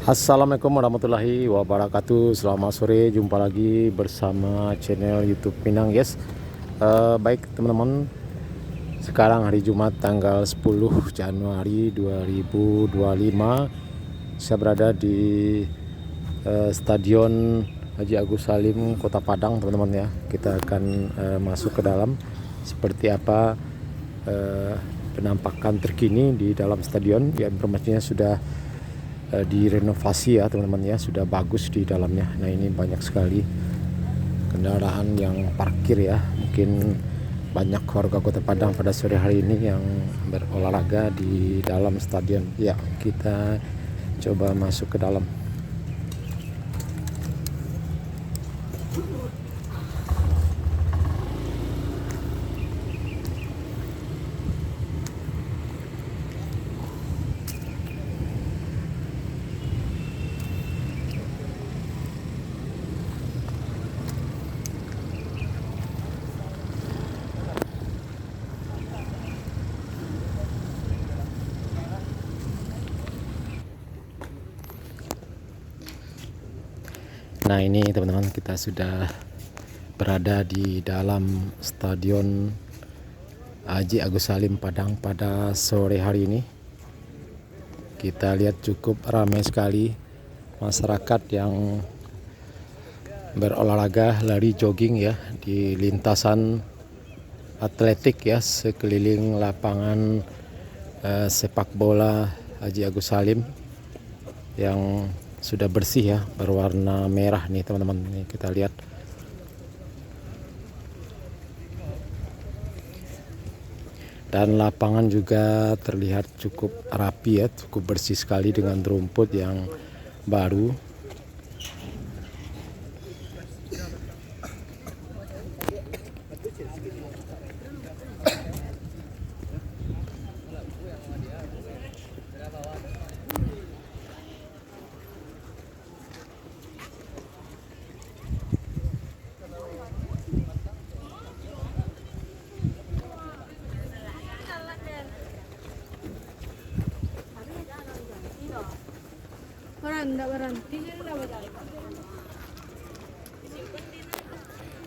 Assalamualaikum warahmatullahi wabarakatuh. Selamat sore, jumpa lagi bersama channel YouTube Minang, guys. Baik teman-teman, sekarang hari Jumat tanggal 10 Januari 2025. Saya berada di Stadion Haji Agus Salim Kota Padang, teman-teman ya. Kita akan masuk ke dalam seperti apa penampakan terkini di dalam stadion. Ya, informasinya sudah direnovasi ya teman-teman ya, sudah bagus di dalamnya. Nah, ini banyak sekali kendaraan yang parkir ya. Mungkin banyak warga Kota Padang pada sore hari ini yang berolahraga di dalam stadion. Ya, kita coba masuk ke dalam. Nah, ini teman-teman, kita sudah berada di dalam Stadion Haji Agus Salim Padang pada sore hari ini. Kita lihat cukup ramai sekali masyarakat yang berolahraga, lari jogging ya di lintasan atletik ya sekeliling lapangan sepak bola Haji Agus Salim yang sudah bersih ya, berwarna merah nih teman-teman. Nih kita lihat. Dan lapangan juga terlihat cukup rapi ya, cukup bersih sekali dengan rumput yang baru.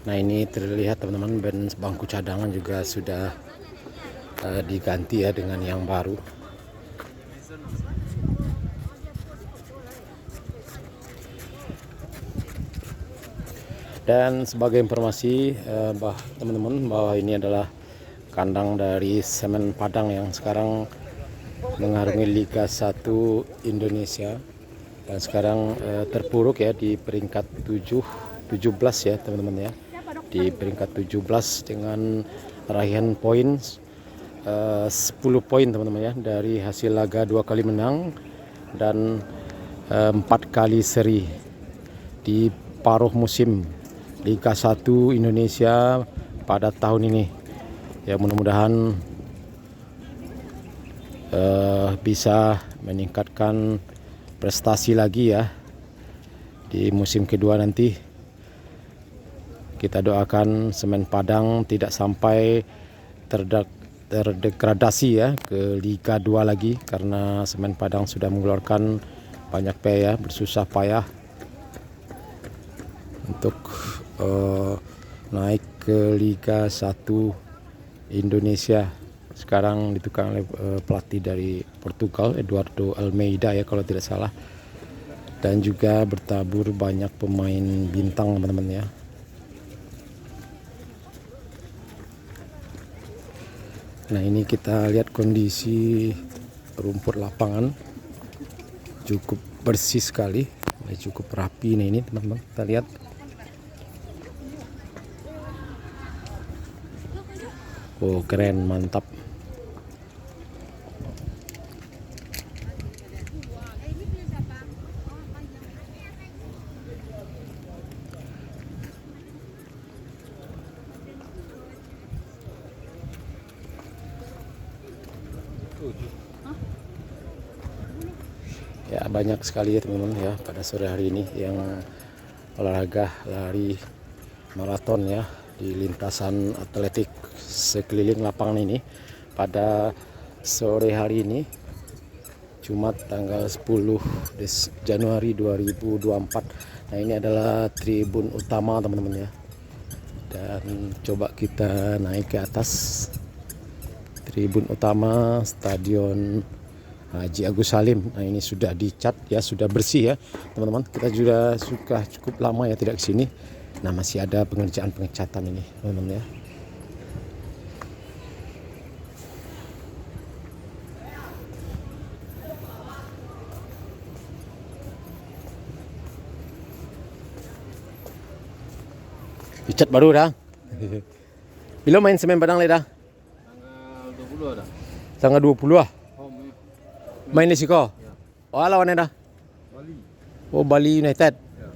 Nah, ini terlihat teman-teman, bangku cadangan juga sudah diganti ya dengan yang baru. Dan sebagai informasi teman-teman, bahwa ini adalah kandang dari Semen Padang yang sekarang mengarungi Liga 1 Indonesia. Dan sekarang terpuruk ya di peringkat 17 ya teman-teman ya. Di peringkat 17 dengan raihan poin 10 poin teman-teman ya, dari hasil laga 2 kali menang dan 4 kali seri di paruh musim Liga 1 Indonesia pada tahun ini. Ya, mudah-mudahan bisa meningkatkan prestasi lagi ya di musim kedua nanti. Kita doakan Semen Padang tidak sampai terdegradasi ya ke Liga 2 lagi, karena Semen Padang sudah mengeluarkan banyak biaya, bersusah payah untuk naik ke Liga 1 Indonesia. Sekarang ditukang oleh pelatih dari Portugal, Eduardo Almeida ya kalau tidak salah. Dan juga bertabur banyak pemain bintang teman-teman ya. Nah, ini kita lihat kondisi rumput lapangan cukup bersih sekali, cukup rapi nih ini teman-teman. Kita lihat. Oh, keren, mantap. Ya, banyak sekali ya teman-teman ya pada sore hari ini yang olahraga lari maraton ya di lintasan atletik sekeliling lapangan ini pada sore hari ini. Jumat tanggal 10 Januari 2024. Nah, ini adalah tribun utama teman-teman ya. Dan coba kita naik ke atas tribun utama Stadion Haji Agus Salim. Nah, ini sudah dicat ya, sudah bersih ya teman-teman. Kita juga sudah cukup lama ya tidak ke sini. Nah, masih ada pengerjaan pengecatan ini teman-teman ya. Dicat baru dah. Bila main semen Padang dah? Tanggal 20 ada. Tanggal 20 ah. Oh, Main di siko. Ya. Oh, lawannya dah. Bali. Oh, Bali United. Ya.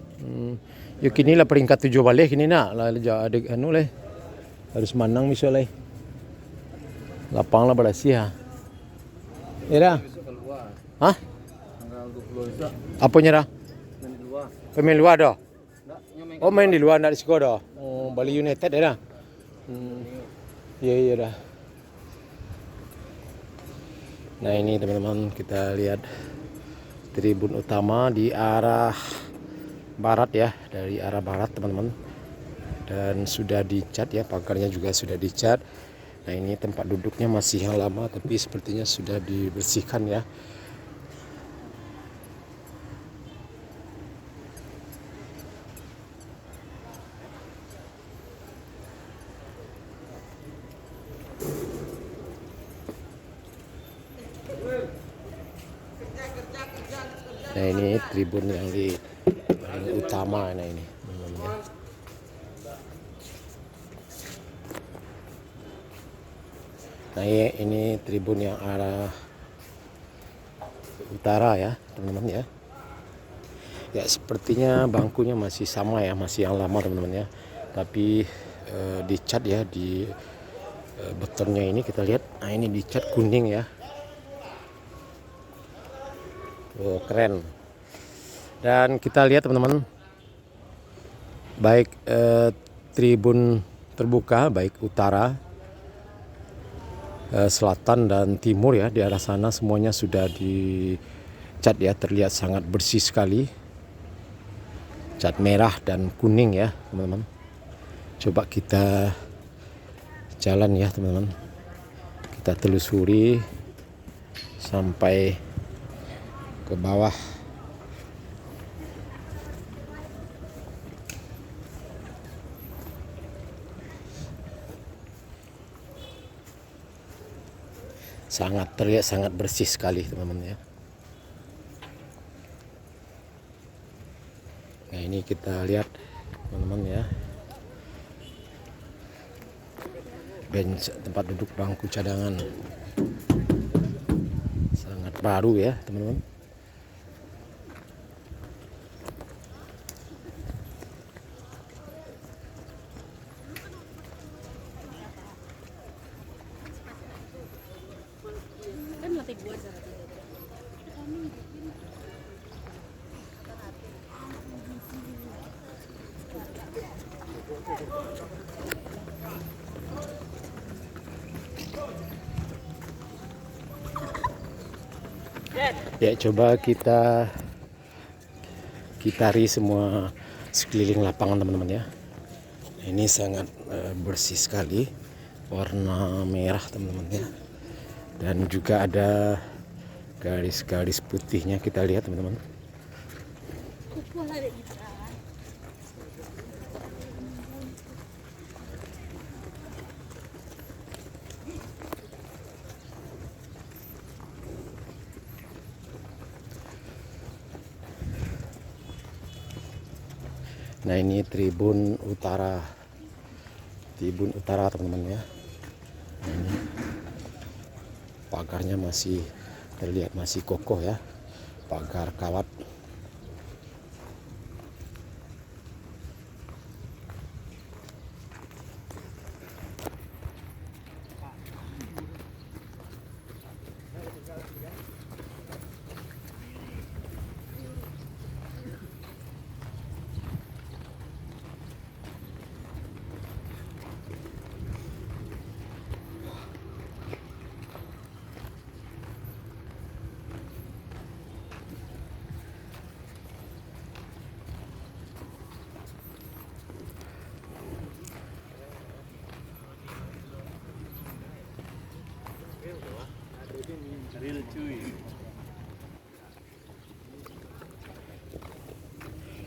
Yo kini lah peringkat 7 balik kini nak. Lah ada anu leh. Harus menang misalnya. Lapang lah bersih ha. Ya dah. Besok keluar. Hah? Tanggal 20 besok Apanya dah? main di luar. Pemain luar dah. Enggak, main Oh, main di luar nak di siko dah. Oh, Bali United ya dah. Iya dah. Nah, ini teman-teman kita lihat tribun utama di arah barat ya, dari arah barat teman-teman. Dan sudah dicat ya, pagarnya juga sudah dicat. Nah, ini tempat duduknya masih yang lama tapi sepertinya sudah dibersihkan ya. Nah, ini tribun yang di paling utama. Nah, ini teman-teman ya. Nah, ini tribun yang arah utara ya teman-teman ya. Ya, sepertinya bangkunya masih sama ya, masih yang lama teman-teman ya. Tapi dicat ya di betonnya ini kita lihat. Nah, ini dicat kuning ya. Oh, keren. Dan kita lihat teman-teman, baik tribun terbuka, baik utara, selatan dan timur ya, di arah sana semuanya sudah dicat ya, terlihat sangat bersih sekali. Cat merah dan kuning ya teman-teman. Coba kita jalan ya teman-teman. Kita telusuri sampai ke bawah. Terlihat sangat bersih sekali teman-teman ya. Nah, ini kita lihat teman-teman ya, bench tempat duduk bangku cadangan sangat baru ya teman-teman. Ya, coba kita kitari semua sekeliling lapangan teman-teman ya. Ini sangat bersih sekali, warna merah teman-teman ya. Dan juga ada garis-garis putihnya, kita lihat teman-teman. Nah, ini tribun utara teman-teman ya. Ini pagarnya masih terlihat masih kokoh ya, pagar kawat.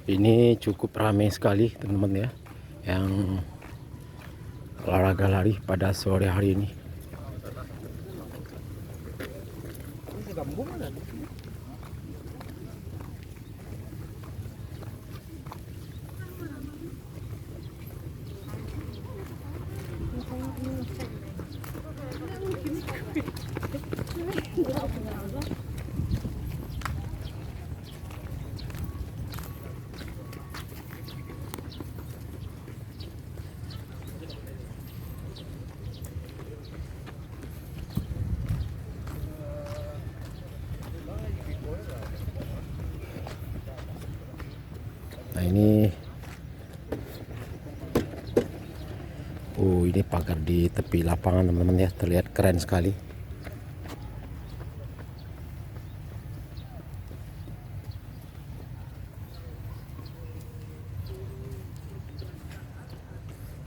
Ini cukup ramai sekali teman-teman ya, yang olahraga lari pada sore hari ini. Nah ini pagar di tepi lapangan teman-teman ya, terlihat keren sekali.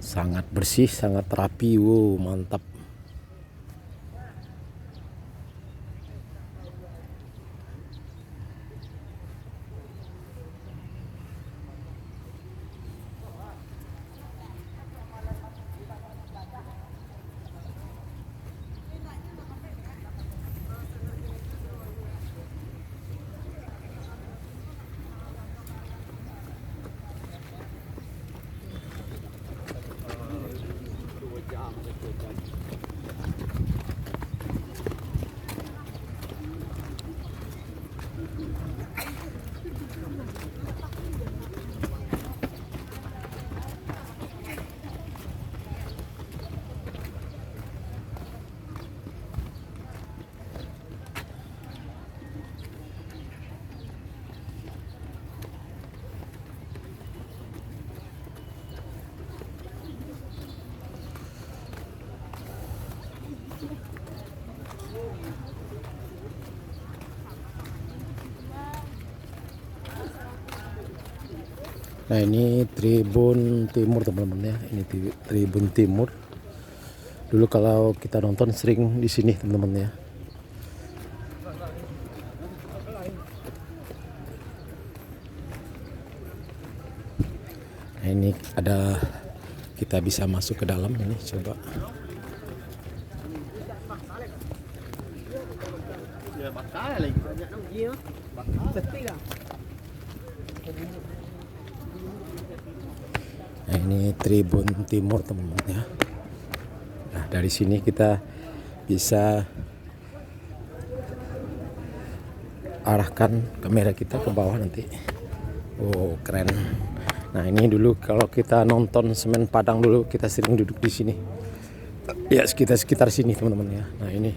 Sangat bersih, sangat rapi, wow mantap. Nah ini Tribun Timur teman-teman ya, ini Tribun Timur. Dulu kalau kita nonton sering di sini teman-teman ya. Nah ini ada, kita bisa masuk ke dalam ini, coba. Nah ini Tribun Timur teman-teman ya. Nah dari sini kita bisa arahkan kamera kita ke bawah nanti. Oh keren. Nah ini dulu kalau kita nonton Semen Padang dulu, kita sering duduk di sini. Ya sekitar sini teman-teman ya. Nah ini.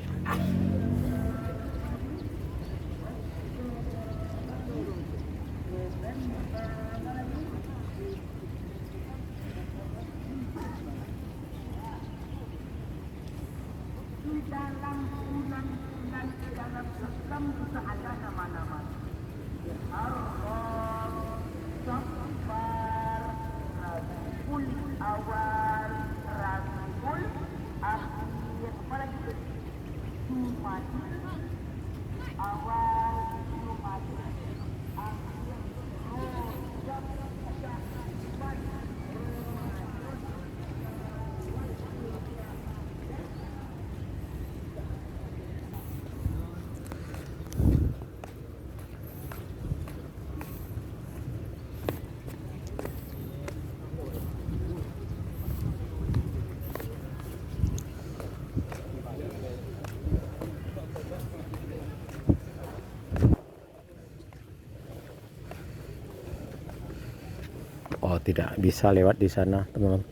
Oh tidak bisa lewat di sana teman-teman.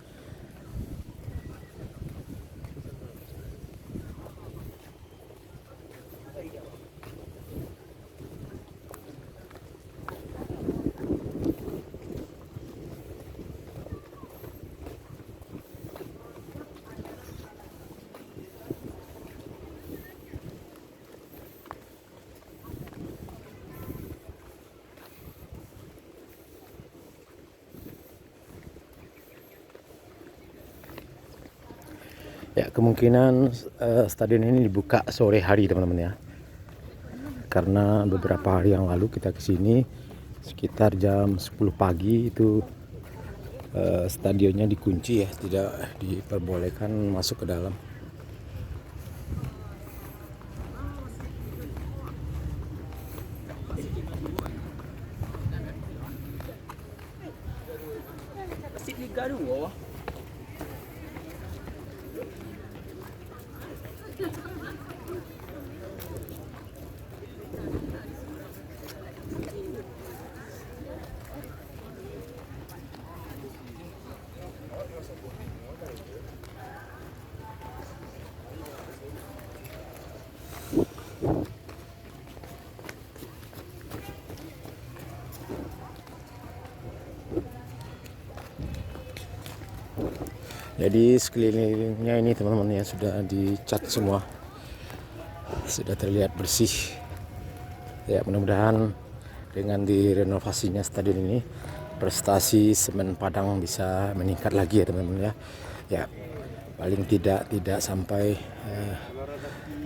Ya kemungkinan stadion ini dibuka sore hari teman-teman ya. karena beberapa hari yang lalu kita kesini sekitar jam 10 pagi itu stadionnya dikunci ya, tidak diperbolehkan masuk ke dalam. Jadi sekelilingnya ini teman-teman ya sudah dicat semua, sudah terlihat bersih. Ya mudah-mudahan dengan direnovasinya stadion ini prestasi Semen Padang bisa meningkat lagi ya teman-teman ya. Ya paling tidak sampai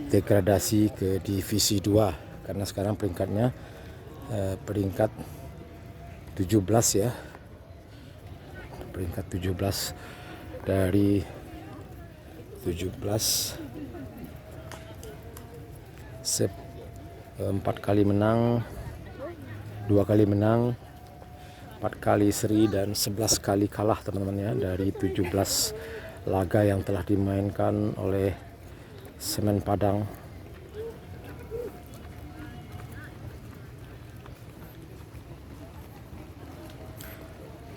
degradasi ke divisi 2 karena sekarang peringkatnya peringkat 17 ya. Peringkat 17 dari 17 4 kali menang, 2 kali menang, 4 kali seri dan 11 kali kalah teman-teman ya dari 17 laga yang telah dimainkan oleh Semen Padang.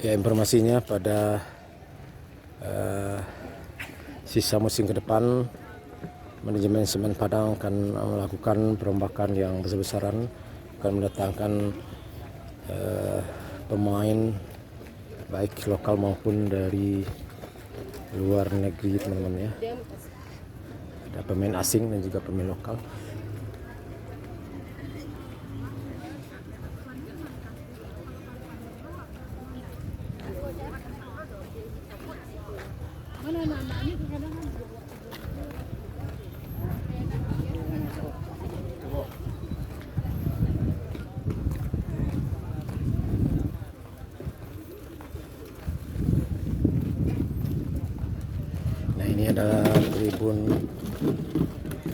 Ya informasinya pada sisa musim ke depan manajemen Semen Padang akan melakukan perombakan yang besar-besaran, akan mendatangkan pemain baik lokal maupun dari luar negeri teman-teman ya. Ada pemain asing dan juga pemain lokal. Nah ini adalah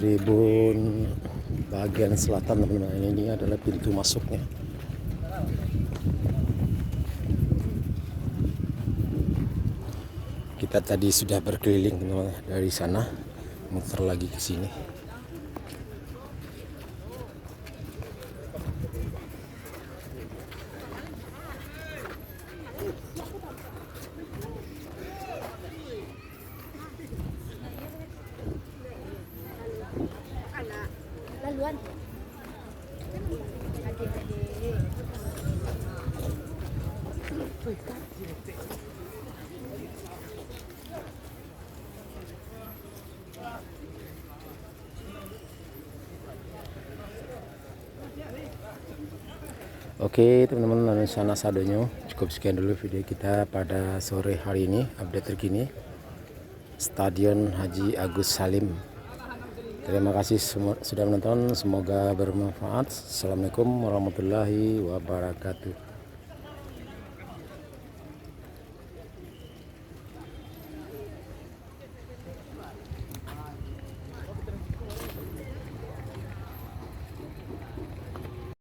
tribun bagian selatan teman-teman. Ini adalah pintu masuknya. Kita tadi sudah berkeliling teman-teman dari sana, muter lagi ke sini. Laluan. Oke teman-teman, sana sadonyo cukup sekian dulu video kita pada sore hari ini, update terkini Stadion Haji Agus Salim. Terima kasih sudah menonton, semoga bermanfaat. Assalamualaikum warahmatullahi wabarakatuh.